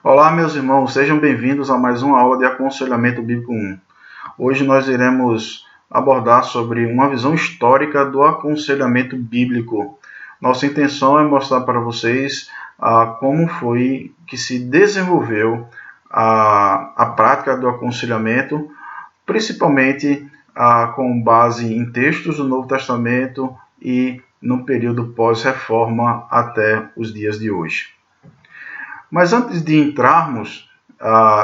Olá, meus irmãos, sejam bem-vindos a mais uma aula de Aconselhamento Bíblico 1. Hoje nós iremos abordar sobre uma visão histórica do aconselhamento bíblico. Nossa intenção é mostrar para vocês como foi que se desenvolveu a prática do aconselhamento, principalmente com base em textos do Novo Testamento e no período pós-reforma até os dias de hoje. Mas antes de entrarmos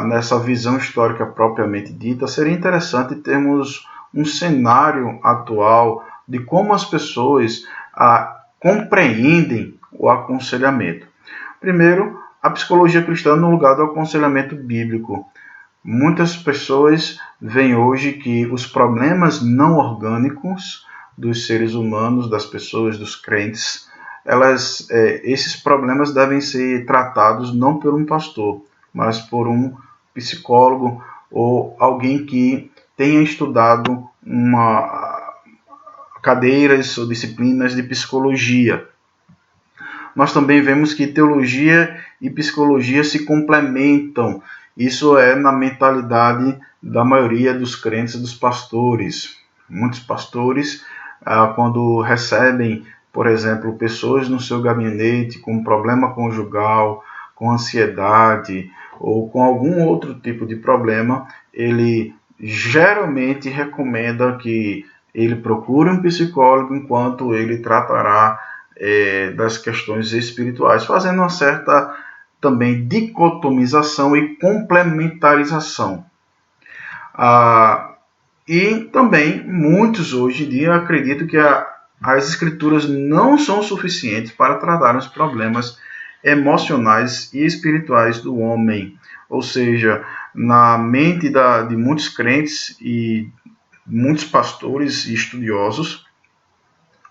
nessa visão histórica propriamente dita, seria interessante termos um cenário atual de como as pessoas compreendem o aconselhamento. Primeiro, a psicologia cristã no lugar do aconselhamento bíblico. Muitas pessoas veem hoje que os problemas não orgânicos dos seres humanos, das pessoas, dos crentes, esses problemas devem ser tratados não por um pastor, mas por um psicólogo ou alguém que tenha estudado cadeiras ou disciplinas de psicologia. Nós também vemos que teologia e psicologia se complementam. Isso é na mentalidade da maioria dos crentes e dos pastores. Muitos pastores, quando recebem, por exemplo, pessoas no seu gabinete com problema conjugal, com ansiedade ou com algum outro tipo de problema, ele geralmente recomenda que ele procure um psicólogo enquanto ele tratará das questões espirituais, fazendo uma certa também dicotomização e complementarização. E também muitos hoje em dia acreditam que as escrituras não são suficientes para tratar os problemas emocionais e espirituais do homem. Ou seja, na mente de muitos crentes e muitos pastores e estudiosos,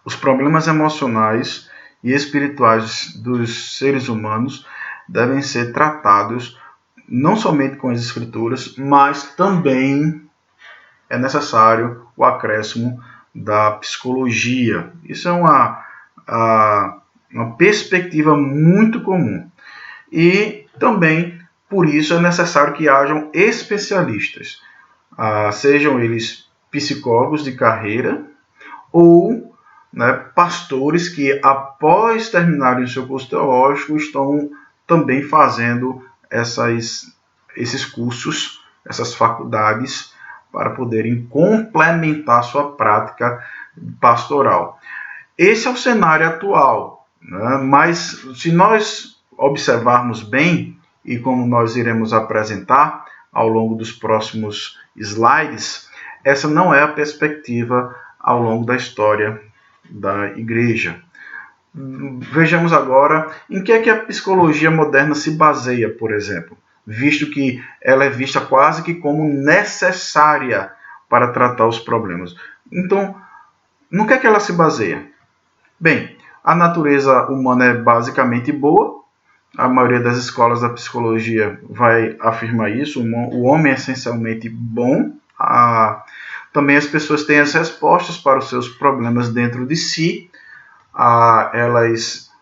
os problemas emocionais e espirituais dos seres humanos devem ser tratados não somente com as escrituras, mas também é necessário o acréscimo da psicologia. Isso é uma perspectiva muito comum. E também, por isso, é necessário que hajam especialistas, sejam eles psicólogos de carreira ou pastores que, após terminarem o seu curso teológico, estão também fazendo esses cursos, essas faculdades, para poderem complementar sua prática pastoral. Esse é o cenário atual, mas se nós observarmos bem, e como nós iremos apresentar ao longo dos próximos slides, essa não é a perspectiva ao longo da história da igreja. Vejamos agora em que é que a psicologia moderna se baseia, por exemplo, visto que ela é vista quase que como necessária para tratar os problemas. Então, no que é que ela se baseia? Bem, a natureza humana é basicamente boa, a maioria das escolas da psicologia vai afirmar isso, o homem é essencialmente bom, também as pessoas têm as respostas para os seus problemas dentro de si, elas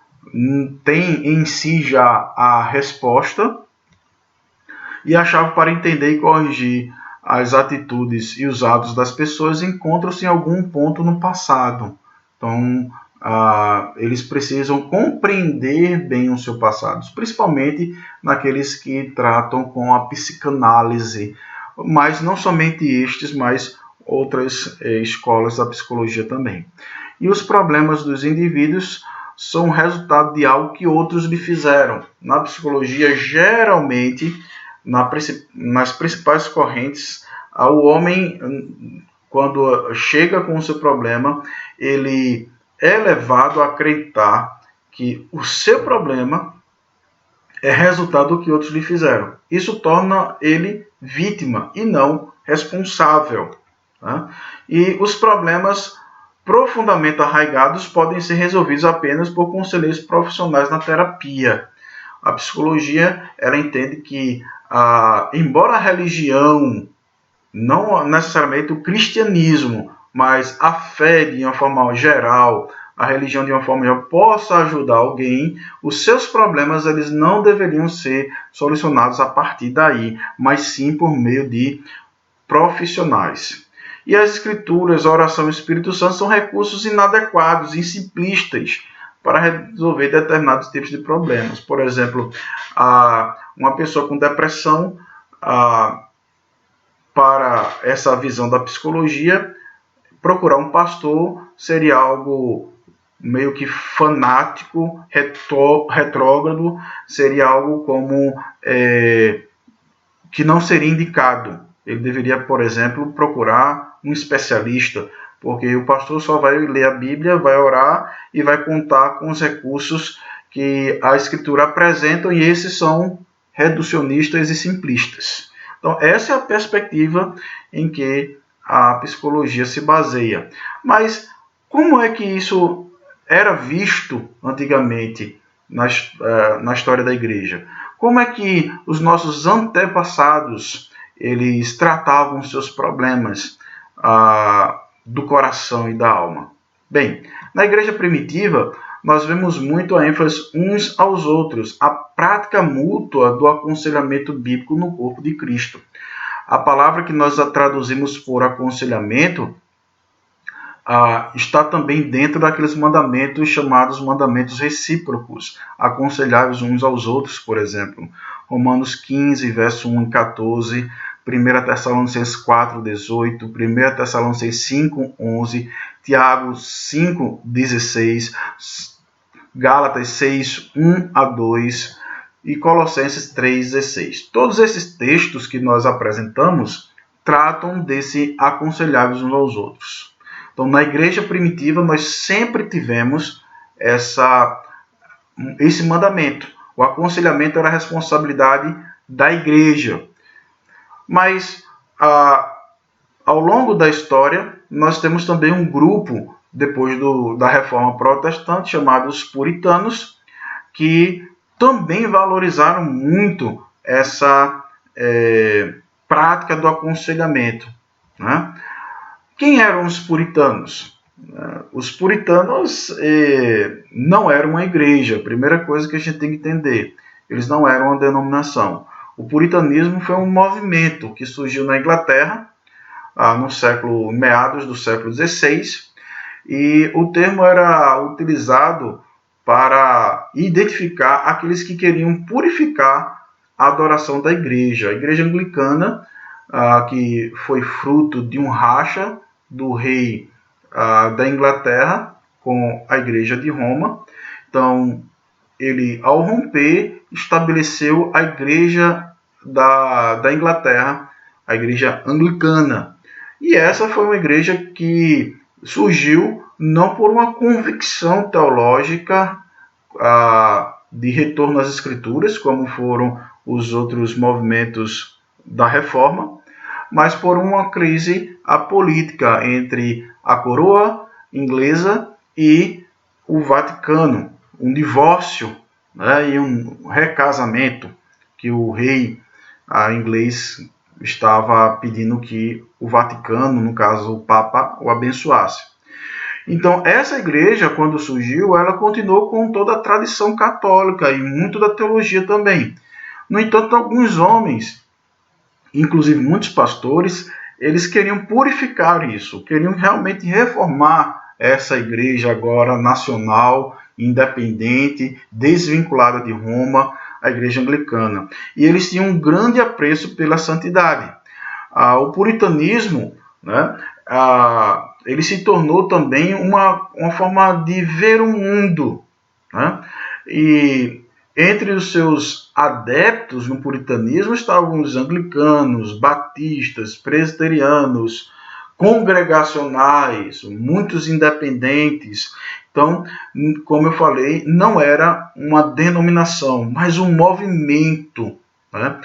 têm em si já a resposta, e a chave para entender e corrigir as atitudes e os atos das pessoas encontram-se em algum ponto no passado. Então, eles precisam compreender bem o seu passado, principalmente naqueles que tratam com a psicanálise, mas não somente estes, mas outras escolas da psicologia também. E os problemas dos indivíduos são resultado de algo que outros lhe fizeram. Na psicologia, geralmente, nas principais correntes, o homem, quando chega com o seu problema, ele é levado a acreditar que o seu problema é resultado do que outros lhe fizeram. Isso torna ele vítima e não responsável. E os problemas profundamente arraigados podem ser resolvidos apenas por conselheiros profissionais na terapia. A psicologia, ela entende que, embora a religião, não necessariamente o cristianismo, mas a fé de uma forma geral, a religião de uma forma geral possa ajudar alguém, os seus problemas eles não deveriam ser solucionados a partir daí, mas sim por meio de profissionais. E as escrituras, a oração e o Espírito Santo são recursos inadequados e simplistas para resolver determinados tipos de problemas. Por exemplo, uma pessoa com depressão, para essa visão da psicologia, procurar um pastor seria algo meio que fanático, retrógrado, seria algo como que não seria indicado. Ele deveria, por exemplo, procurar um especialista, porque o pastor só vai ler a Bíblia, vai orar e vai contar com os recursos que a Escritura apresenta, e esses são reducionistas e simplistas. Então, essa é a perspectiva em que a psicologia se baseia. Mas como é que isso era visto antigamente na história da igreja? Como é que os nossos antepassados eles tratavam seus problemas do coração e da alma? Bem, na igreja primitiva, nós vemos muito a ênfase uns aos outros, a prática mútua do aconselhamento bíblico no corpo de Cristo. A palavra que nós traduzimos por aconselhamento está também dentro daqueles mandamentos chamados mandamentos recíprocos, aconselháveis uns aos outros, por exemplo. Romanos 15, verso 1 e 14, 1 Tessalonicenses 4, 18, 1 Tessalonicenses 5, 11, Tiago 5, 16, Gálatas 6, 1 a 2 e Colossenses 3, 16. Todos esses textos que nós apresentamos tratam desse aconselháveis uns aos outros. Então, na igreja primitiva, nós sempre tivemos esse mandamento. O aconselhamento era a responsabilidade da igreja. Mas, ao longo da história, nós temos também um grupo, depois da Reforma Protestante, chamados puritanos, que também valorizaram muito essa prática do aconselhamento, né? Quem eram os puritanos? Os puritanos não eram uma igreja, primeira coisa que a gente tem que entender. Eles não eram uma denominação. O puritanismo foi um movimento que surgiu na Inglaterra, meados do século XVI, e o termo era utilizado para identificar aqueles que queriam purificar a adoração da igreja. A igreja anglicana, que foi fruto de um racha do rei da Inglaterra com a igreja de Roma. Então, ele, ao romper, estabeleceu a igreja da Inglaterra, a igreja anglicana. E essa foi uma igreja que surgiu não por uma convicção teológica de retorno às Escrituras, como foram os outros movimentos da Reforma, mas por uma crise política entre a coroa inglesa e o Vaticano, um divórcio, né, e um recasamento que o rei inglês estava pedindo que o Vaticano, no caso o Papa, o abençoasse. Então, essa igreja, quando surgiu, ela continuou com toda a tradição católica e muito da teologia também. No entanto, alguns homens, inclusive muitos pastores, eles queriam purificar isso, queriam realmente reformar essa igreja agora nacional, independente, desvinculada de Roma, a igreja anglicana. E eles tinham um grande apreço pela santidade. O puritanismo, né, ele se tornou também uma forma de ver o mundo, né? E entre os seus adeptos no puritanismo estavam os anglicanos, batistas, presbiterianos, congregacionais, muitos independentes. Então, como eu falei, não era uma denominação, mas um movimento, né,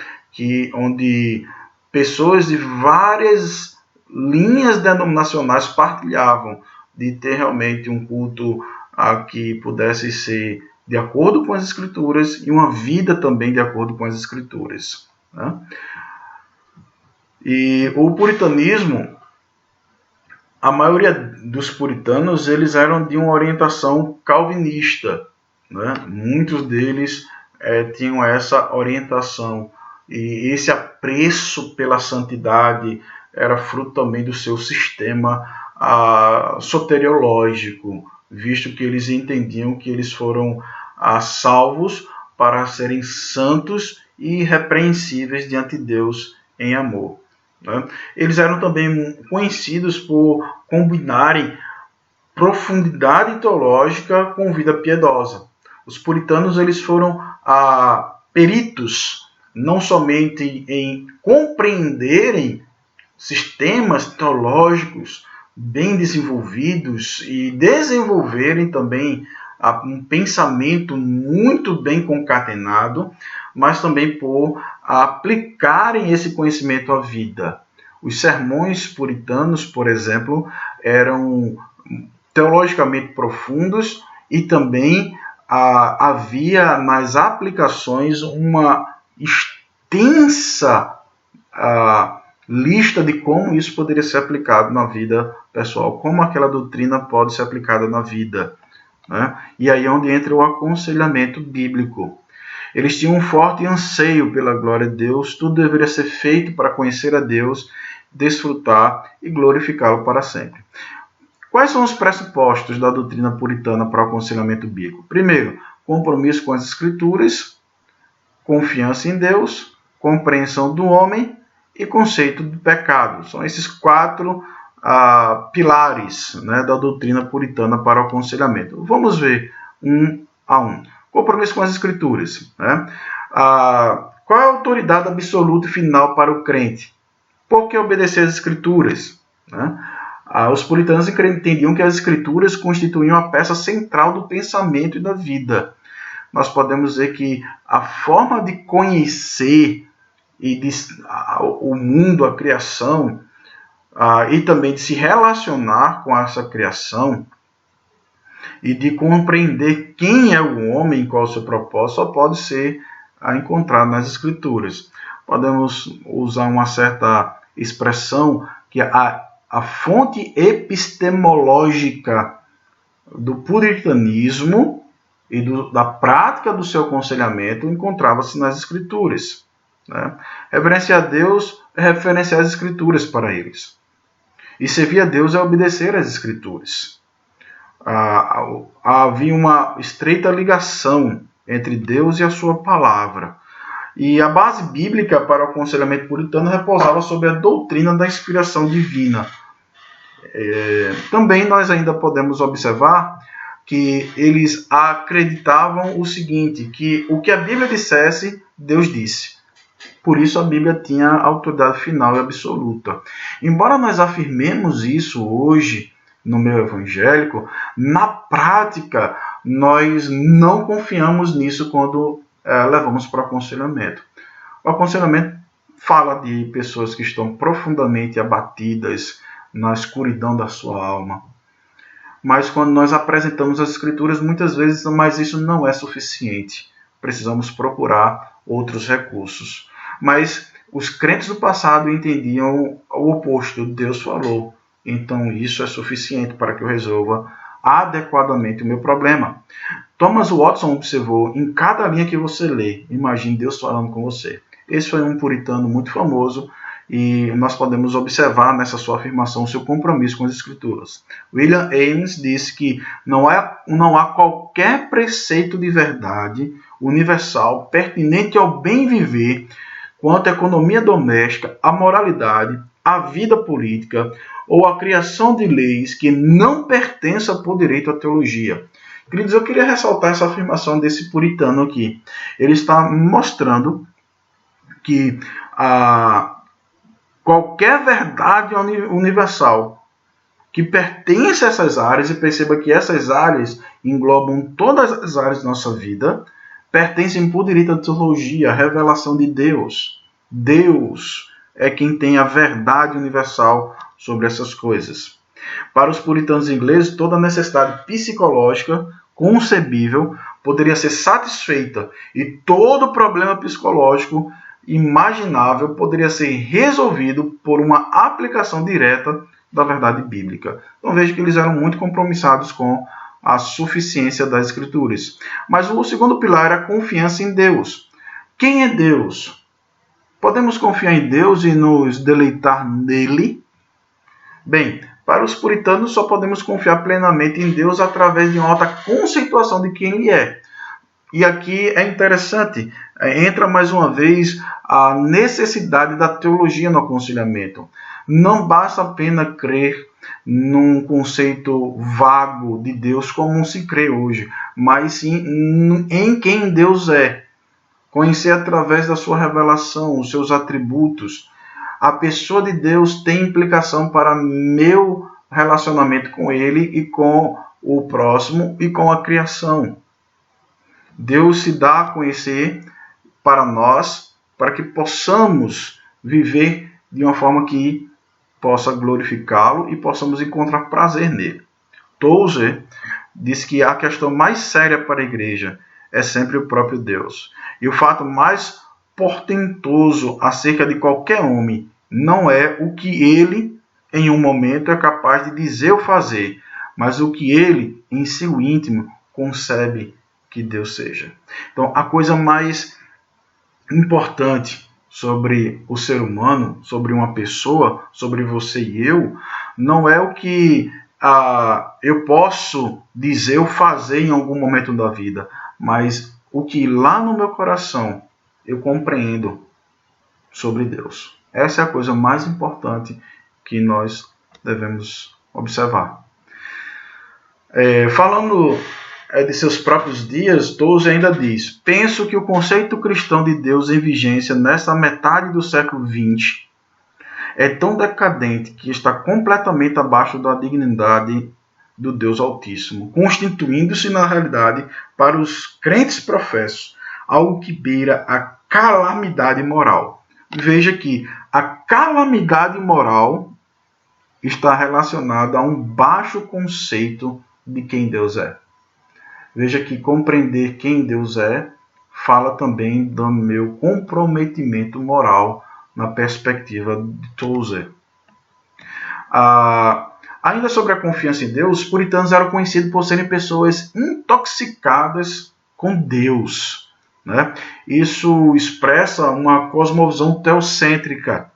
onde pessoas de várias linhas denominacionais partilhavam de ter realmente um culto que pudesse ser de acordo com as Escrituras e uma vida também de acordo com as Escrituras, né? E o puritanismo, a maioria dos puritanos, eles eram de uma orientação calvinista, né? Muitos deles tinham essa orientação, e esse apreço pela santidade era fruto também do seu sistema soteriológico, visto que eles entendiam que eles foram salvos para serem santos e irrepreensíveis diante de Deus em amor, né? Eles eram também conhecidos por combinarem profundidade teológica com vida piedosa. Os puritanos eles foram peritos não somente em compreenderem sistemas teológicos bem desenvolvidos e desenvolverem também um pensamento muito bem concatenado, mas também por aplicarem esse conhecimento à vida. Os sermões puritanos, por exemplo, eram teologicamente profundos e também havia nas aplicações uma extensa lista de como isso poderia ser aplicado na vida pessoal, como aquela doutrina pode ser aplicada na vida, né? E aí é onde entra o aconselhamento bíblico. Eles tinham um forte anseio pela glória de Deus, tudo deveria ser feito para conhecer a Deus, desfrutar e glorificá-lo para sempre. Quais são os pressupostos da doutrina puritana para o aconselhamento bíblico? Primeiro, compromisso com as Escrituras, confiança em Deus, compreensão do homem e conceito do pecado. São esses 4 pilares, né, da doutrina puritana para o aconselhamento. Vamos ver um a um. Compromisso com as Escrituras, né? Qual é a autoridade absoluta e final para o crente? Por que obedecer às Escrituras, né? Os puritanos entendiam que as Escrituras constituíam a peça central do pensamento e da vida. Nós podemos dizer que a forma de conhecer o mundo, a criação, e também de se relacionar com essa criação e de compreender quem é o homem e qual é o seu propósito, só pode ser encontrado nas Escrituras. Podemos usar uma certa expressão que a fonte epistemológica do puritanismo e da prática do seu aconselhamento encontrava-se nas Escrituras, né? Reverenciar a Deus é referenciar as Escrituras para eles. E servir a Deus é obedecer às Escrituras. Havia uma estreita ligação entre Deus e a sua palavra. E a base bíblica para o aconselhamento puritano repousava sobre a doutrina da inspiração divina. Também nós ainda podemos observar que eles acreditavam o seguinte, que o que a Bíblia dissesse, Deus disse. Por isso a Bíblia tinha autoridade final e absoluta. Embora nós afirmemos isso hoje no meio evangélico, na prática nós não confiamos nisso quando levamos para o aconselhamento. O aconselhamento fala de pessoas que estão profundamente abatidas na escuridão da sua alma. Mas quando nós apresentamos as Escrituras, muitas vezes, mas isso não é suficiente. Precisamos procurar outros recursos. Mas os crentes do passado entendiam o oposto. Deus falou. Então isso é suficiente para que eu resolva adequadamente o meu problema. Thomas Watson observou, em cada linha que você lê, imagine Deus falando com você. Esse foi um puritano muito famoso e nós podemos observar nessa sua afirmação o seu compromisso com as Escrituras. William Ames disse que não há qualquer preceito de verdade universal pertinente ao bem viver quanto à economia doméstica, à moralidade, à vida política ou à criação de leis que não pertença por direito à teologia. Queridos, eu queria ressaltar essa afirmação desse puritano aqui. Ele está mostrando que qualquer verdade universal que pertence a essas áreas, e perceba que essas áreas englobam todas as áreas da nossa vida, pertencem por direito à teologia, à revelação de Deus. Deus é quem tem a verdade universal sobre essas coisas. Para os puritanos ingleses, toda necessidade psicológica concebível poderia ser satisfeita e todo problema psicológico imaginável poderia ser resolvido por uma aplicação direta da verdade bíblica. Então veja que eles eram muito compromissados com a suficiência das Escrituras. Mas o segundo pilar era a confiança em Deus. Quem é Deus? Podemos confiar em Deus e nos deleitar nele? Bem, para os puritanos só podemos confiar plenamente em Deus através de uma alta conceituação de quem Ele é. E aqui é interessante, entra mais uma vez a necessidade da teologia no aconselhamento. Não basta apenas crer num conceito vago de Deus como se crê hoje, mas sim em quem Deus é. Conhecer através da sua revelação, os seus atributos. A pessoa de Deus tem implicação para meu relacionamento com Ele e com o próximo e com a criação. Deus se dá a conhecer para nós, para que possamos viver de uma forma que possa glorificá-lo e possamos encontrar prazer nele. Tozer diz que a questão mais séria para a igreja é sempre o próprio Deus. E o fato mais portentoso acerca de qualquer homem não é o que ele, em um momento, é capaz de dizer ou fazer, mas o que ele, em seu íntimo, concebe que Deus seja. Então, a coisa mais importante sobre o ser humano, sobre uma pessoa, sobre você e eu, não é o que eu posso dizer ou fazer em algum momento da vida, mas o que lá no meu coração eu compreendo sobre Deus. Essa é a coisa mais importante que nós devemos observar. Falando de seus próprios dias, Tozer ainda diz: penso que o conceito cristão de Deus em vigência nesta metade do século XX é tão decadente que está completamente abaixo da dignidade do Deus Altíssimo, constituindo-se na realidade para os crentes professos algo que beira a calamidade moral. Veja que a calamidade moral está relacionada a um baixo conceito de quem Deus é. Veja que compreender quem Deus é fala também do meu comprometimento moral na perspectiva de Tozer. Ainda sobre a confiança em Deus, os puritanos eram conhecidos por serem pessoas intoxicadas com Deus. Né? Isso expressa uma cosmovisão teocêntrica,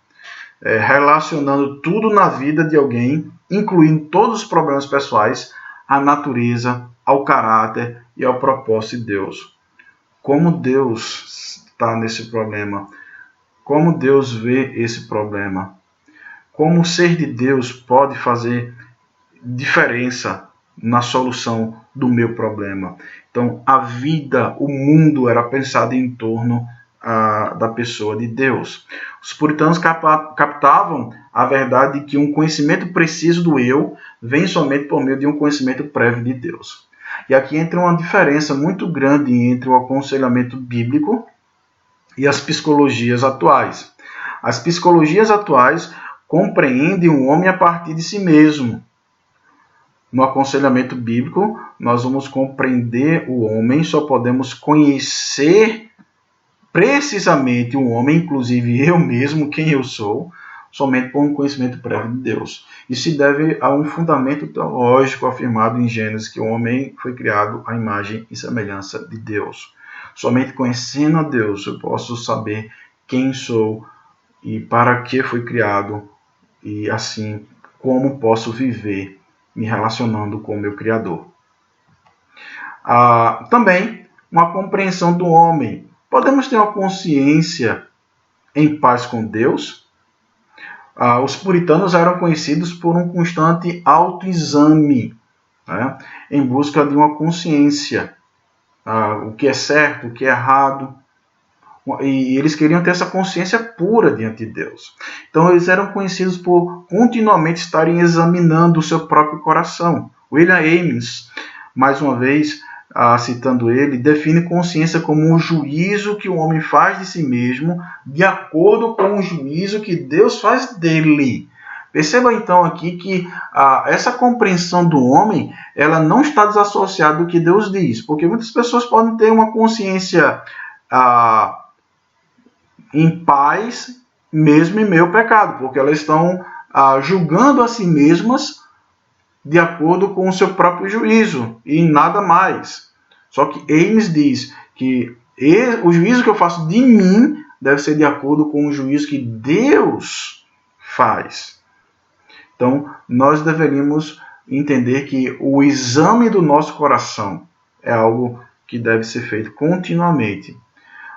relacionando tudo na vida de alguém, incluindo todos os problemas pessoais, à natureza, ao caráter e ao propósito de Deus. Como Deus está nesse problema? Como Deus vê esse problema? Como o ser de Deus pode fazer diferença na solução do meu problema? Então, a vida, o mundo era pensado em torno da pessoa de Deus. Os puritanos captavam a verdade de que um conhecimento preciso do eu vem somente por meio de um conhecimento prévio de Deus. E aqui entra uma diferença muito grande entre o aconselhamento bíblico e as psicologias atuais. As psicologias atuais compreendem o homem a partir de si mesmo. No aconselhamento bíblico, nós vamos compreender o homem, só podemos conhecer precisamente o homem, inclusive eu mesmo, quem eu sou, somente por um conhecimento prévio de Deus. Isso se deve a um fundamento teológico afirmado em Gênesis, que o homem foi criado à imagem e semelhança de Deus. Somente conhecendo a Deus eu posso saber quem sou e para que fui criado, e assim como posso viver me relacionando com o meu Criador. Também uma compreensão do homem. Podemos ter uma consciência em paz com Deus? Os puritanos eram conhecidos por um constante autoexame, né, em busca de uma consciência, o que é certo, o que é errado, e eles queriam ter essa consciência pura diante de Deus. Então eles eram conhecidos por continuamente estarem examinando o seu próprio coração. William Ames, mais uma vez, citando ele, define consciência como um juízo que o homem faz de si mesmo de acordo com o juízo que Deus faz dele. Perceba então aqui que essa compreensão do homem, ela não está desassociada do que Deus diz, porque muitas pessoas podem ter uma consciência em paz mesmo em meio ao pecado, porque elas estão julgando a si mesmas de acordo com o seu próprio juízo e nada mais. Só que Ames diz que o juízo que eu faço de mim deve ser de acordo com o juízo que Deus faz. Então, nós deveríamos entender que o exame do nosso coração é algo que deve ser feito continuamente.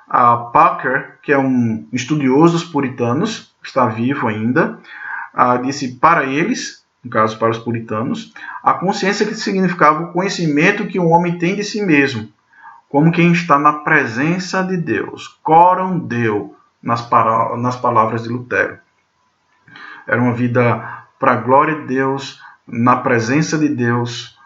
A Parker, que é um estudioso dos puritanos, está vivo ainda, disse para eles, no caso para os puritanos, a consciência que significava o conhecimento que o homem tem de si mesmo, como quem está na presença de Deus, coram Deo, nas palavras de Lutero. Era uma vida para a glória de Deus, na presença de Deus,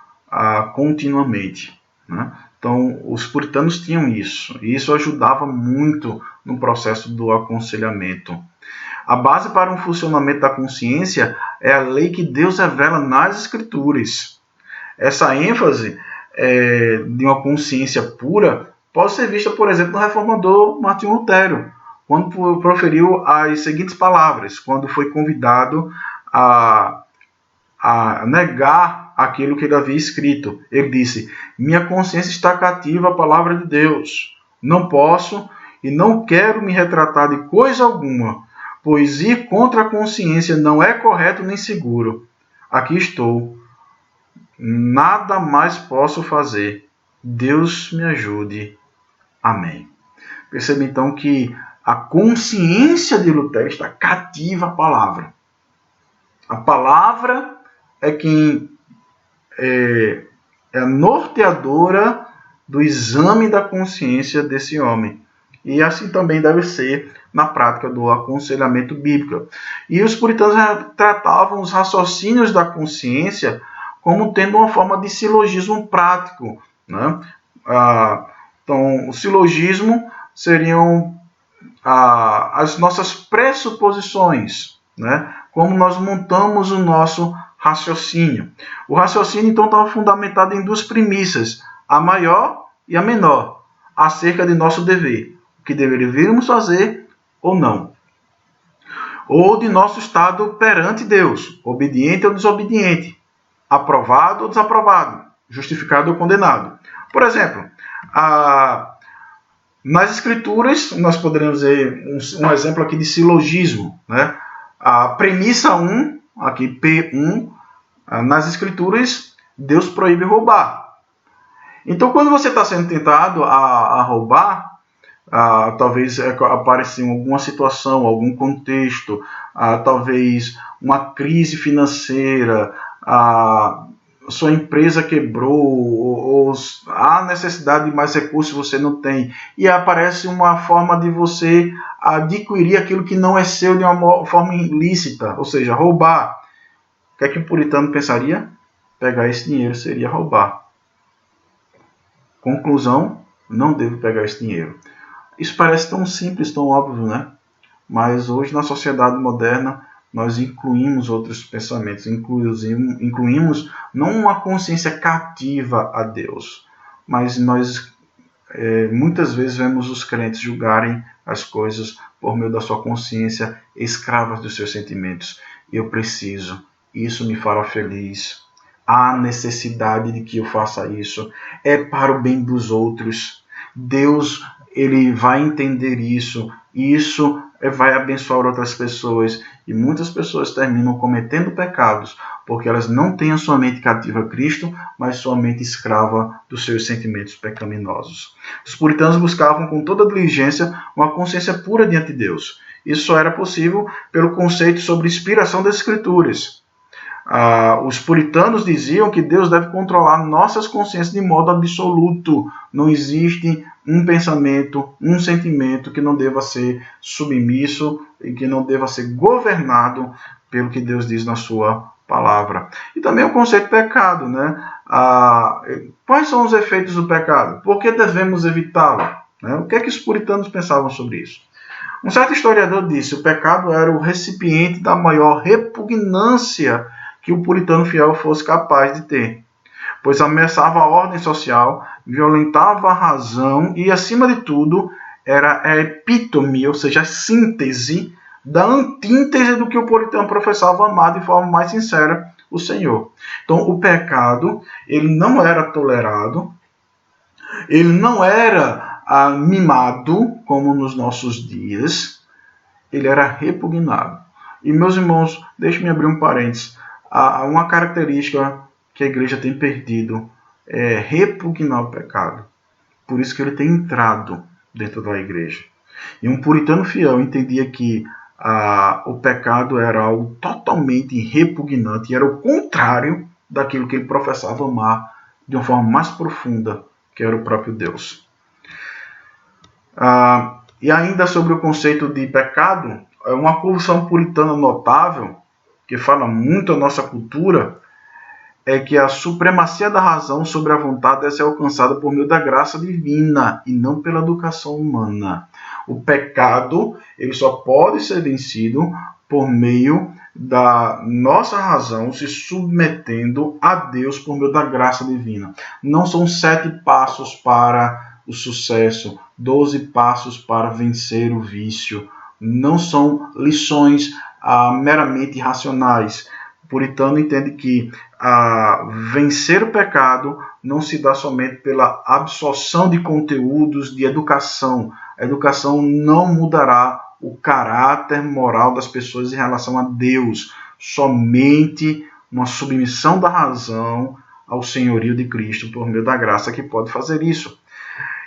continuamente, né? Então, os puritanos tinham isso, e isso ajudava muito no processo do aconselhamento. A base para um funcionamento da consciência é a lei que Deus revela nas Escrituras. Essa ênfase de uma consciência pura pode ser vista, por exemplo, no reformador Martinho Lutero, quando proferiu as seguintes palavras, quando foi convidado a negar aquilo que ele havia escrito. Ele disse: minha consciência está cativa à palavra de Deus. Não posso e não quero me retratar de coisa alguma, pois ir contra a consciência não é correto nem seguro. Aqui estou. Nada mais posso fazer. Deus me ajude. Amém. Perceba então que a consciência de Lutero está cativa à palavra. A palavra é quem é a norteadora do exame da consciência desse homem. E assim também deve ser na prática do aconselhamento bíblico. E os puritanos tratavam os raciocínios da consciência como tendo uma forma de silogismo prático, né? Então, o silogismo seriam as nossas pressuposições, né? Como nós montamos o nosso raciocínio. O raciocínio, então, estava fundamentado em duas premissas, a maior e a menor, acerca de nosso dever, o que deveríamos fazer ou não, ou de nosso estado perante Deus, obediente ou desobediente, aprovado ou desaprovado, justificado ou condenado. Por exemplo, nas Escrituras, nós poderíamos ver um exemplo aqui de silogismo, né? A premissa 1, aqui P1, nas Escrituras, Deus proíbe roubar. Então, quando você está sendo tentado a roubar, talvez apareça em alguma situação, algum contexto, talvez uma crise financeira, sua empresa quebrou, ou há necessidade de mais recursos que você não tem, e aparece uma forma de você adquirir aquilo que não é seu de uma forma ilícita, ou seja, roubar. O que é que o puritano pensaria? Pegar esse dinheiro seria roubar. Conclusão, não devo pegar esse dinheiro. Isso parece tão simples, tão óbvio, né? Mas hoje, na sociedade moderna, nós incluímos outros pensamentos, incluímos não uma consciência cativa a Deus, mas nós muitas vezes vemos os crentes julgarem as coisas por meio da sua consciência, escravas dos seus sentimentos. Eu preciso, isso me fará feliz, há necessidade de que eu faça isso, é para o bem dos outros, Deus ele vai entender isso, e isso vai abençoar outras pessoas. E muitas pessoas terminam cometendo pecados porque elas não têm a sua mente cativa a Cristo, mas sua mente escrava dos seus sentimentos pecaminosos. Os puritanos buscavam com toda diligência uma consciência pura diante de Deus. Isso só era possível pelo conceito sobre inspiração das Escrituras. Os puritanos diziam que Deus deve controlar nossas consciências de modo absoluto. Não existe um pensamento, um sentimento que não deva ser submisso e que não deva ser governado pelo que Deus diz na sua palavra. E também o conceito de pecado, né? Quais são os efeitos do pecado? Por que devemos evitá-lo? Né? O que é que os puritanos pensavam sobre isso? Um certo historiador disse que o pecado era o recipiente da maior repugnância que o puritano fiel fosse capaz de ter, pois ameaçava a ordem social, violentava a razão e, acima de tudo, era a epítome, ou seja, a síntese da antítese do que o puritano professava amar de forma mais sincera o Senhor. Então, o pecado, ele não era tolerado, ele não era mimado, como nos nossos dias, ele era repugnado. E, meus irmãos, deixe-me abrir um parênteses. Uma característica que a igreja tem perdido é repugnar o pecado. Por isso que ele tem entrado dentro da igreja. E um puritano fiel entendia que o pecado era algo totalmente repugnante e era o contrário daquilo que ele professava amar de uma forma mais profunda, que era o próprio Deus. E ainda sobre o conceito de pecado, uma confissão puritana notável, que fala muito a nossa cultura, é que a supremacia da razão sobre a vontade deve ser alcançada por meio da graça divina e não pela educação humana. O pecado ele só pode ser vencido por meio da nossa razão se submetendo a Deus por meio da graça divina. Não são 7 passos para o sucesso, 12 passos para vencer o vício. Não são lições meramente racionais. O puritano entende que vencer o pecado não se dá somente pela absorção de conteúdos de educação. A educação não mudará o caráter moral das pessoas em relação a Deus. Somente uma submissão da razão ao senhorio de Cristo por meio da graça que pode fazer isso.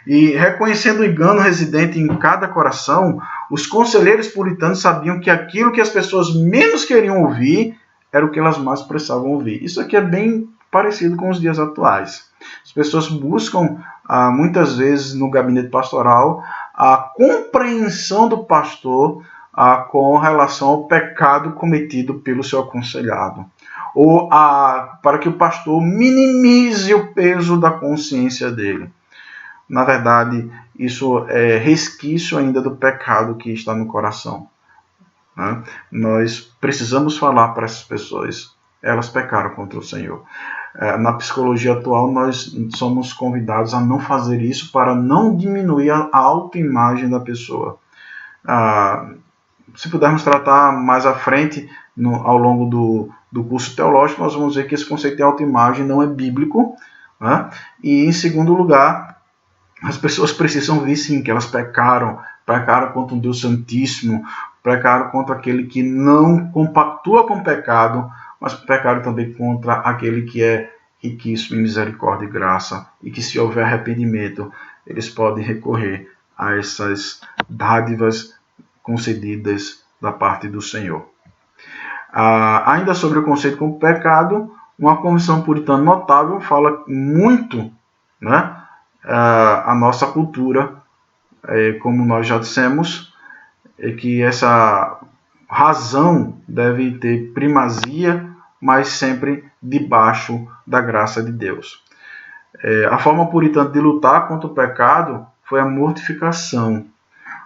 E reconhecendo o engano residente em cada coração, os conselheiros puritanos sabiam que aquilo que as pessoas menos queriam ouvir era o que elas mais precisavam ouvir. Isso aqui é bem parecido com os dias atuais. As pessoas buscam, muitas vezes, no gabinete pastoral, a compreensão do pastor com relação ao pecado cometido pelo seu aconselhado. Ou para que o pastor minimize o peso da consciência dele. Na verdade, isso é resquício ainda do pecado que está no coração. Nós precisamos falar para essas pessoas, elas pecaram contra o Senhor. Na psicologia atual, nós somos convidados a não fazer isso para não diminuir a autoimagem da pessoa. Se pudermos tratar mais à frente, ao longo do curso teológico, nós vamos ver que esse conceito de autoimagem não é bíblico. E, em segundo lugar, as pessoas precisam ver sim que elas pecaram contra um Deus Santíssimo, pecaram contra aquele que não compactua com o pecado, mas pecaram também contra aquele que é riquíssimo em misericórdia e graça, e que se houver arrependimento, eles podem recorrer a essas dádivas concedidas da parte do Senhor. Ainda sobre o conceito como pecado, uma confissão puritana notável fala muito, a nossa cultura, como nós já dissemos, é que essa razão deve ter primazia, mas sempre debaixo da graça de Deus. A forma puritana de lutar contra o pecado foi a mortificação.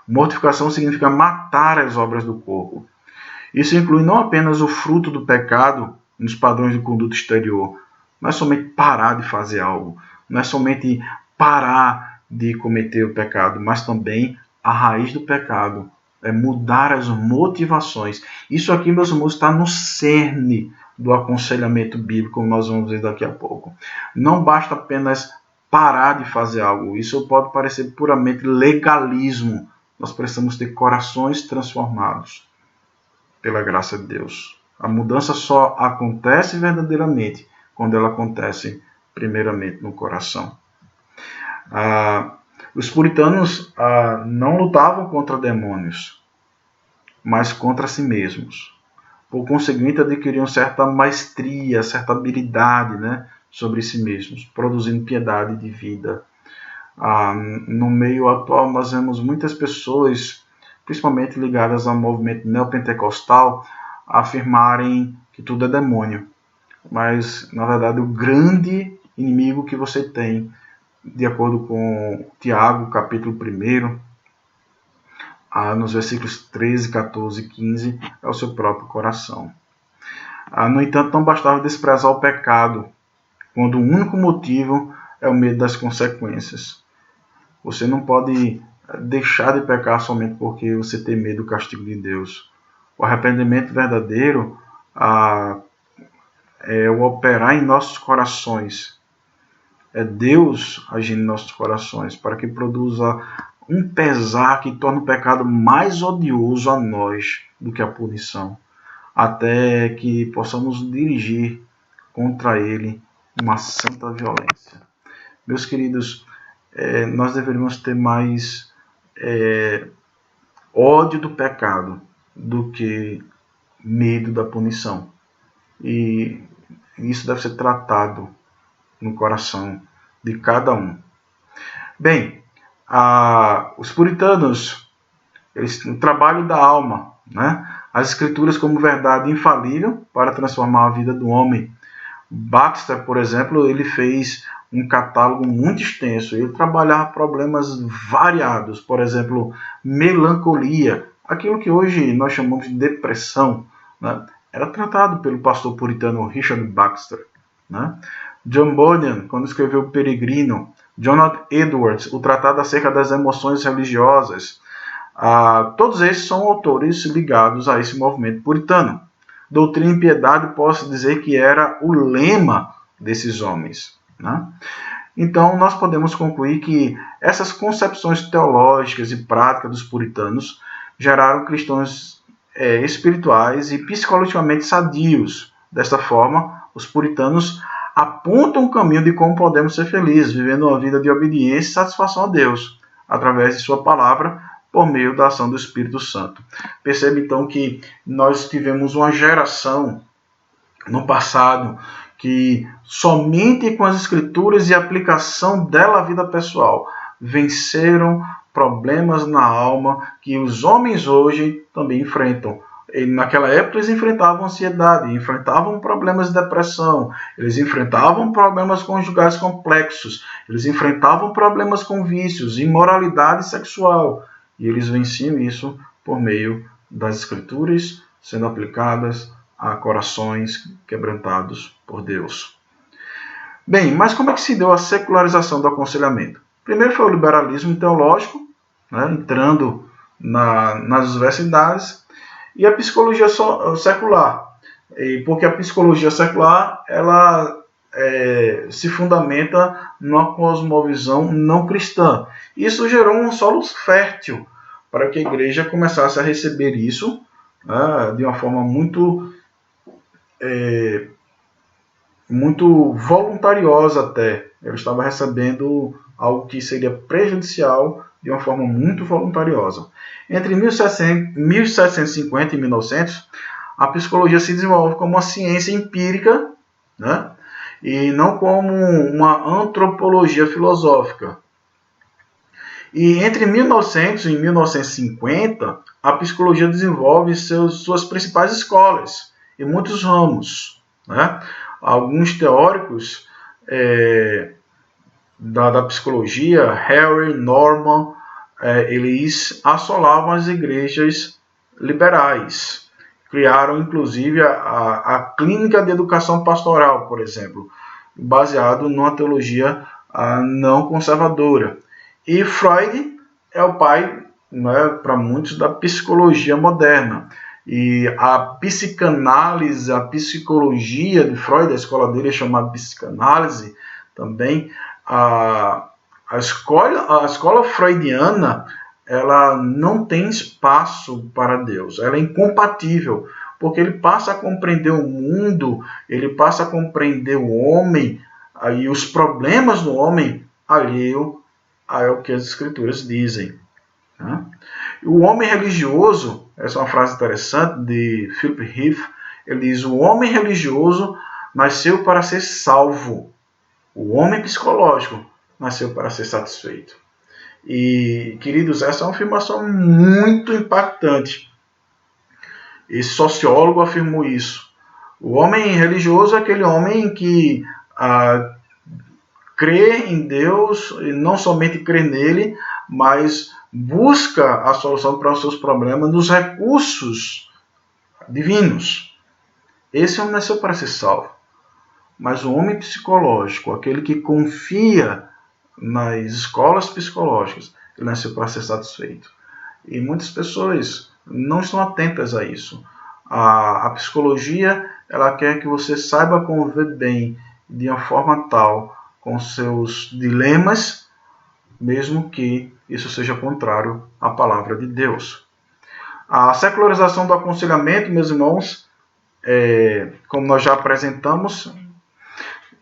Mortificação significa matar as obras do corpo. Isso inclui não apenas o fruto do pecado nos padrões de conduta exterior, não é somente parar de fazer algo, não é somente parar de cometer o pecado, mas também a raiz do pecado, é mudar as motivações. Isso aqui, meus irmãos, está no cerne do aconselhamento bíblico, como nós vamos ver daqui a pouco. Não basta apenas parar de fazer algo. Isso pode parecer puramente legalismo. Nós precisamos ter corações transformados pela graça de Deus. A mudança só acontece verdadeiramente quando ela acontece primeiramente no coração. Os puritanos não lutavam contra demônios, mas contra si mesmos. Por conseguinte, adquiriam certa maestria, certa habilidade, sobre si mesmos, produzindo piedade de vida. No meio atual, nós vemos muitas pessoas, principalmente ligadas ao movimento neopentecostal, afirmarem que tudo é demônio. Mas, na verdade, o grande inimigo que você tem, de acordo com Tiago, capítulo 1, nos versículos 13, 14 e 15, é o seu próprio coração. No entanto, não bastava desprezar o pecado, quando o único motivo é o medo das consequências. Você não pode deixar de pecar somente porque você tem medo do castigo de Deus. O arrependimento verdadeiro é o operar em nossos corações. É Deus agindo em nossos corações para que produza um pesar que torna o pecado mais odioso a nós do que a punição, até que possamos dirigir contra ele uma santa violência. Meus queridos, nós deveríamos ter mais ódio do pecado do que medo da punição. E isso deve ser tratado no coração de cada um. Bem, os puritanos, o trabalho da alma, né? As escrituras como verdade infalível para transformar a vida do homem. Baxter, por exemplo, ele fez um catálogo muito extenso. Ele trabalhava problemas variados, por exemplo, melancolia, aquilo que hoje nós chamamos de depressão, né? Era tratado pelo pastor puritano Richard Baxter, né? John Bunyan, quando escreveu O Peregrino, Jonathan Edwards, o tratado acerca das emoções religiosas, todos esses são autores ligados a esse movimento puritano. Doutrina e piedade, posso dizer que era o lema desses homens, né? Então, nós podemos concluir que essas concepções teológicas e práticas dos puritanos geraram cristãos espirituais e psicologicamente sadios. Desta forma, os puritanos apontam o caminho de como podemos ser felizes, vivendo uma vida de obediência e satisfação a Deus, através de sua palavra, por meio da ação do Espírito Santo. Percebe então que nós tivemos uma geração no passado que somente com as Escrituras e a aplicação dela à vida pessoal venceram problemas na alma que os homens hoje também enfrentam. E naquela época eles enfrentavam ansiedade, enfrentavam problemas de depressão, eles enfrentavam problemas conjugais complexos, eles enfrentavam problemas com vícios, imoralidade sexual. E eles venciam isso por meio das Escrituras sendo aplicadas a corações quebrantados por Deus. Bem, mas como é que se deu a secularização do aconselhamento? Primeiro foi o liberalismo teológico, né, entrando nas universidades, e a psicologia secular. Porque a psicologia secular ela se fundamenta numa cosmovisão não cristã. Isso gerou um solo fértil para que a igreja começasse a receber isso, né, de uma forma muito voluntariosa até. Eu estava recebendo algo que seria prejudicial de uma forma muito voluntariosa. Entre 1750 e 1900, a psicologia se desenvolve como uma ciência empírica, né, e não como uma antropologia filosófica. E entre 1900 e 1950, a psicologia desenvolve suas principais escolas em muitos ramos, né? Alguns teóricos da psicologia, Harry, Norman, eles assolavam as igrejas liberais. Criaram, inclusive, a Clínica de Educação Pastoral, por exemplo, baseado numa teologia não conservadora. E Freud é o pai, né, para muitos, da psicologia moderna. E a psicanálise, a psicologia de Freud, a escola dele é chamada psicanálise também. A escola freudiana, ela não tem espaço para Deus, ela é incompatível, porque ele passa a compreender o mundo, ele passa a compreender o homem e os problemas do homem alheio ao que as Escrituras dizem, né? O homem religioso, essa é uma frase interessante de Philip Heath, ele diz: o homem religioso nasceu para ser salvo, o homem psicológico nasceu para ser satisfeito. E, queridos, essa é uma afirmação muito impactante. Esse sociólogo afirmou isso. O homem religioso é aquele homem que crê em Deus, e não somente crê nele, mas busca a solução para os seus problemas nos recursos divinos. Esse homem nasceu para ser salvo. Mas o homem psicológico, aquele que confia nas escolas psicológicas, ele nasceu para ser satisfeito. E muitas pessoas não estão atentas a isso. A psicologia, ela quer que você saiba conviver bem de uma forma tal com seus dilemas, mesmo que isso seja contrário à palavra de Deus. A secularização do aconselhamento, meus irmãos, como nós já apresentamos,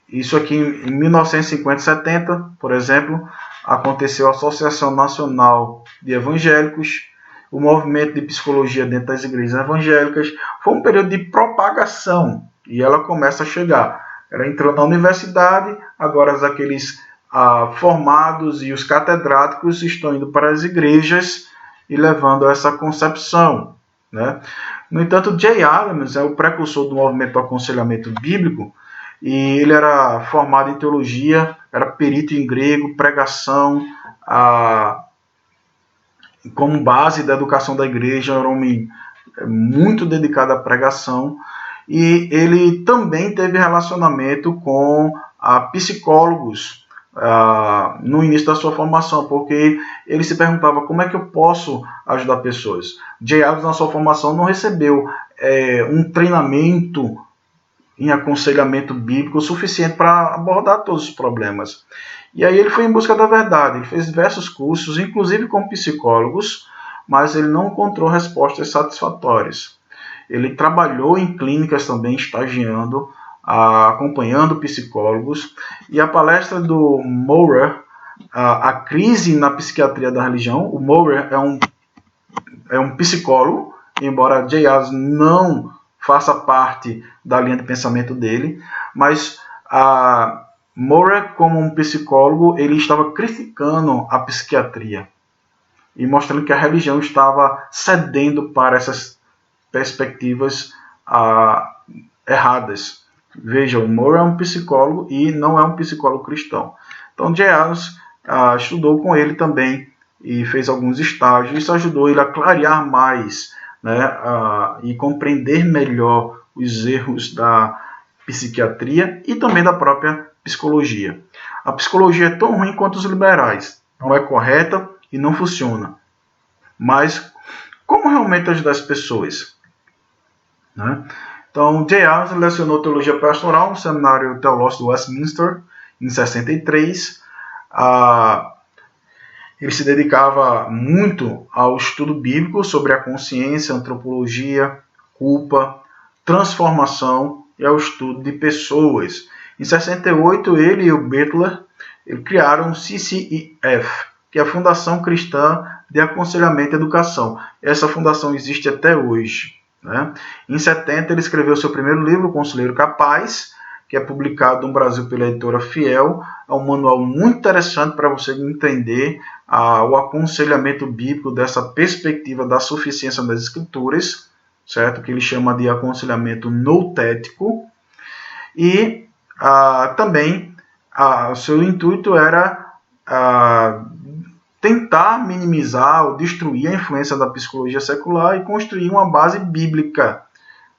isso aqui em 1950 e 70, por exemplo, aconteceu a Associação Nacional de Evangélicos, o movimento de psicologia dentro das igrejas evangélicas. Foi um período de propagação e ela começa a chegar. Ela entrou na universidade, agora aqueles formados e os catedráticos estão indo para as igrejas e levando essa concepção, né? No entanto, Jay Adams é o precursor do movimento do aconselhamento bíblico, e ele era formado em teologia, era perito em grego, pregação, como base da educação da igreja, era um homem muito dedicado à pregação, e ele também teve relacionamento com psicólogos no início da sua formação, porque ele se perguntava como é que eu posso ajudar pessoas. Jay Adams, na sua formação, não recebeu um treinamento em aconselhamento bíblico suficiente para abordar todos os problemas. E aí ele foi em busca da verdade, ele fez diversos cursos, inclusive com psicólogos, mas ele não encontrou respostas satisfatórias. Ele trabalhou em clínicas também, estagiando, acompanhando psicólogos, e a palestra do Maurer, a crise na psiquiatria da religião. O Maurer é um psicólogo, embora Jay Adams não faça parte da linha de pensamento dele, mas Maurer, como um psicólogo, ele estava criticando a psiquiatria e mostrando que a religião estava cedendo para essas perspectivas erradas. Veja, o Maurer é um psicólogo e não é um psicólogo cristão. Então, Jay Adams estudou com ele também e fez alguns estágios. Isso ajudou ele a clarear mais, né, e compreender melhor os erros da psiquiatria e também da própria psicologia. A psicologia é tão ruim quanto os liberais. Não é correta e não funciona. Mas como realmente ajudar as pessoas? Né? Então, Jay Adams lecionou teologia pastoral no Seminário Teológico de Westminster em 63. Ele se dedicava muito ao estudo bíblico sobre a consciência, antropologia, culpa, transformação e ao estudo de pessoas. Em 68, ele e o Bettler criaram o CCEF, que é a Fundação Cristã de Aconselhamento e Educação. Essa fundação existe até hoje, né? Em 70, ele escreveu seu primeiro livro, O Conselheiro Capaz, que é publicado no Brasil pela editora Fiel. É um manual muito interessante para você entender o aconselhamento bíblico dessa perspectiva da suficiência das Escrituras, certo? Que ele chama de aconselhamento noutético. E também o seu intuito era tentar minimizar ou destruir a influência da psicologia secular e construir uma base bíblica,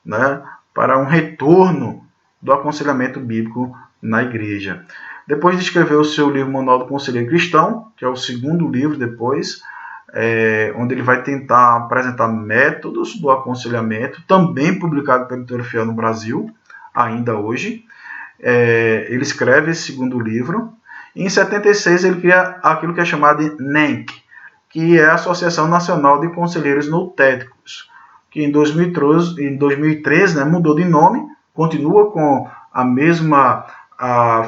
né, para um retorno do aconselhamento bíblico na igreja. Depois de escrever o seu livro Manual do Conselheiro Cristão, que é o segundo livro depois, onde ele vai tentar apresentar métodos do aconselhamento, também publicado pela editora Fiel no Brasil, ainda hoje. Ele escreve esse segundo livro. Em 76, ele cria aquilo que é chamado de NENC, que é a Associação Nacional de Conselheiros Noutéticos, que em 2013 né, mudou de nome, continua com a mesma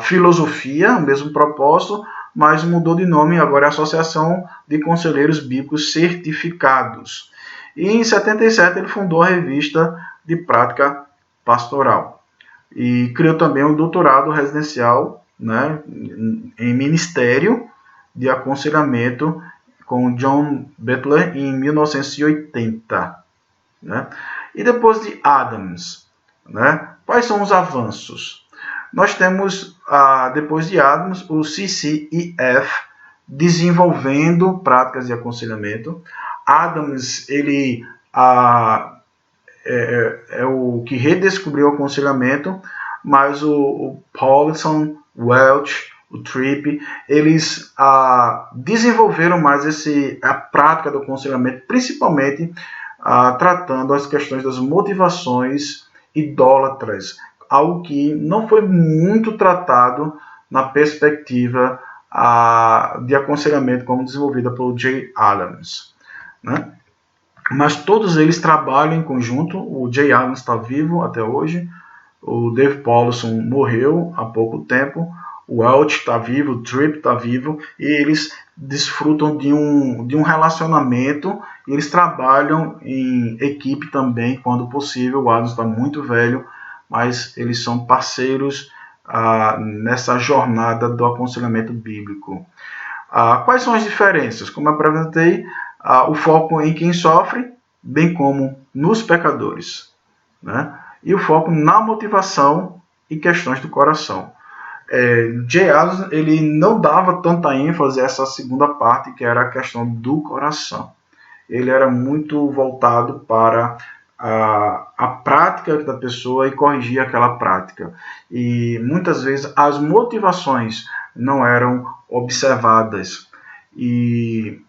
filosofia, o mesmo propósito, mas mudou de nome, agora é a Associação de Conselheiros Bíblicos Certificados. E em 77 ele fundou a Revista de Prática Pastoral e criou também um doutorado residencial, né, em Ministério de Aconselhamento com John Bettler em 1980. Né? E depois de Adams, né, quais são os avanços? Nós temos, depois de Adams, o CCEF desenvolvendo práticas de aconselhamento. Adams ele é o que redescobriu o aconselhamento, mas o Paulson, o Welch, o Tripp, eles desenvolveram mais a prática do aconselhamento, principalmente tratando as questões das motivações idólatras, algo que não foi muito tratado na perspectiva de aconselhamento como desenvolvida pelo Jay Adams, né? Mas todos eles trabalham em conjunto. O Jay Adams está vivo até hoje, o Dave Paulson morreu há pouco tempo, o Welch está vivo, o Tripp está vivo, e eles desfrutam de um relacionamento, e eles trabalham em equipe também, quando possível. O Adams está muito velho, mas eles são parceiros nessa jornada do aconselhamento bíblico. Quais são as diferenças? Como eu apresentei, o foco em quem sofre, bem como nos pecadores, né? E o foco na motivação e questões do coração. Jay Adams, ele não dava tanta ênfase a essa segunda parte, que era a questão do coração. Ele era muito voltado para a prática da pessoa e corrigir aquela prática. E muitas vezes as motivações não eram observadas. E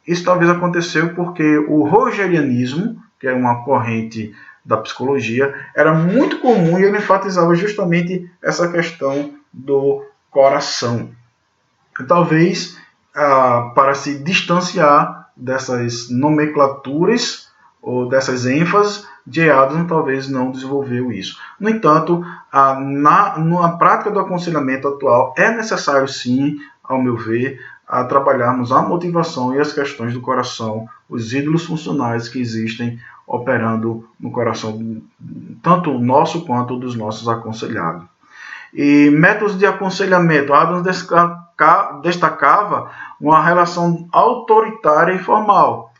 isso talvez aconteceu porque o rogerianismo, que é uma corrente da psicologia, era muito comum, e ele enfatizava justamente essa questão do coração. E talvez para se distanciar dessas nomenclaturas ou dessas ênfases, Jay Adams talvez não desenvolveu isso. No entanto, na prática do aconselhamento atual, é necessário sim, ao meu ver, trabalharmos a motivação e as questões do coração, os ídolos funcionais que existem operando no coração, tanto nosso quanto dos nossos aconselhados. E métodos de aconselhamento, Adams destacava uma relação autoritária e formal.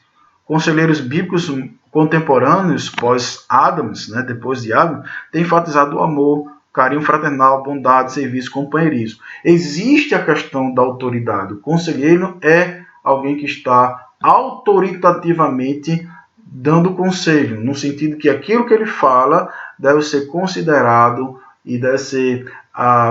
Conselheiros bíblicos contemporâneos, pós-Adams, né, depois de Adams, têm enfatizado o amor, carinho fraternal, bondade, serviço, companheirismo. Existe a questão da autoridade. O conselheiro é alguém que está autoritativamente dando conselho, no sentido que aquilo que ele fala deve ser considerado e deve ser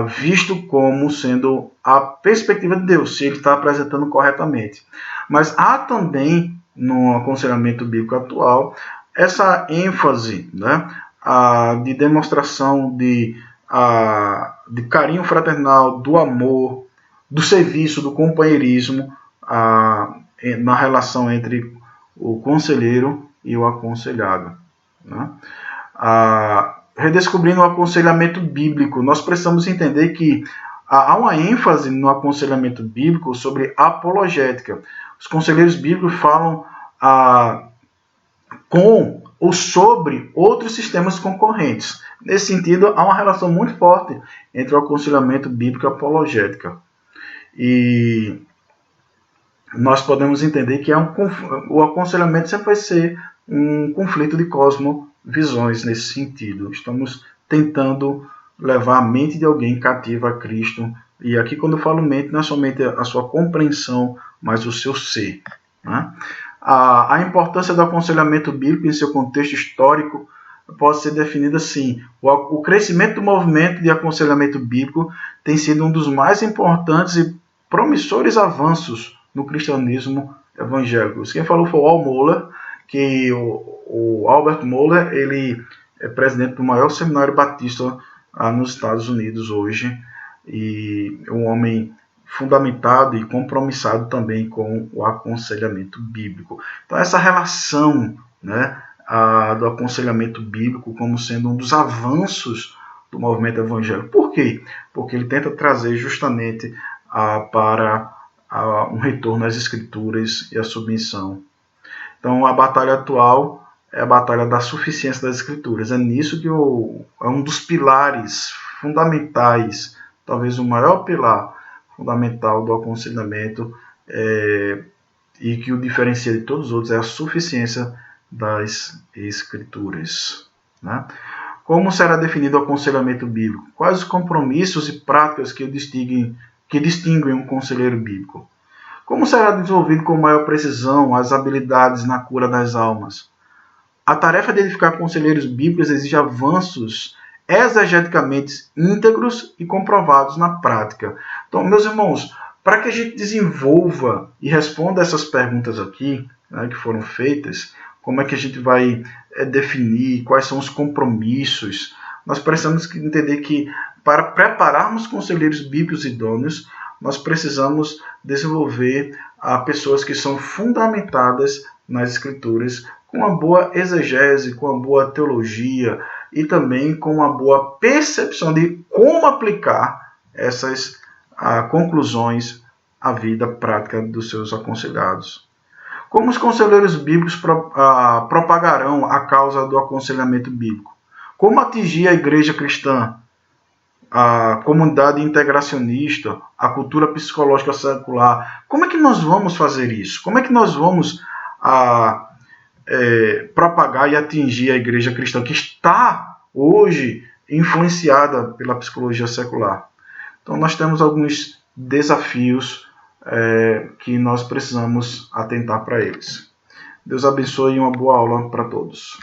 visto como sendo a perspectiva de Deus, se ele está apresentando corretamente. Mas há também, no aconselhamento bíblico atual, essa ênfase, né, de demonstração de carinho fraternal, do amor, do serviço, do companheirismo, na relação entre o conselheiro e o aconselhado, né? Redescobrindo o aconselhamento bíblico, nós precisamos entender que há uma ênfase no aconselhamento bíblico sobre apologética. Os conselheiros bíblicos falam com ou sobre outros sistemas concorrentes. Nesse sentido, há uma relação muito forte entre o aconselhamento bíblico e a apologética. E nós podemos entender que o aconselhamento sempre vai ser um conflito de cosmovisões nesse sentido. Estamos tentando levar a mente de alguém cativa a Cristo. E aqui, quando eu falo mente, não é somente a sua compreensão, mas o seu ser, né? A importância do aconselhamento bíblico em seu contexto histórico pode ser definida assim: o crescimento do movimento de aconselhamento bíblico tem sido um dos mais importantes e promissores avanços no cristianismo evangélico. Quem falou foi o Al Mohler, que o Albert Mohler, ele é presidente do maior seminário batista nos Estados Unidos hoje, e um homem fundamentado e compromissado também com o aconselhamento bíblico. Então, essa relação, né, do aconselhamento bíblico como sendo um dos avanços do movimento evangélico. Por quê? Porque ele tenta trazer justamente para um retorno às Escrituras e à submissão. Então, a batalha atual é a batalha da suficiência das Escrituras. É nisso que é um dos pilares fundamentais, talvez o maior pilar fundamental do aconselhamento, e que o diferencia de todos os outros, é a suficiência das Escrituras, né? Como será definido o aconselhamento bíblico? Quais os compromissos e práticas que distinguem um conselheiro bíblico? Como será desenvolvido com maior precisão as habilidades na cura das almas? A tarefa de edificar conselheiros bíblicos exige avanços exegeticamente íntegros e comprovados na prática. Então, meus irmãos, para que a gente desenvolva e responda essas perguntas aqui, né, que foram feitas, como é que a gente vai definir, quais são os compromissos. Nós precisamos entender que, para prepararmos conselheiros bíblicos idôneos, nós precisamos desenvolver pessoas que são fundamentadas nas Escrituras, com uma boa exegese, com uma boa teologia e também com uma boa percepção de como aplicar essas conclusões à vida prática dos seus aconselhados. Como os conselheiros bíblicos propagarão a causa do aconselhamento bíblico? Como atingir a igreja cristã, a comunidade integracionista, a cultura psicológica secular? Como é que nós vamos fazer isso? Como é que nós vamos propagar e atingir a igreja cristã que está hoje influenciada pela psicologia secular? Então nós temos alguns desafios que nós precisamos atentar para eles. Deus abençoe e uma boa aula para todos.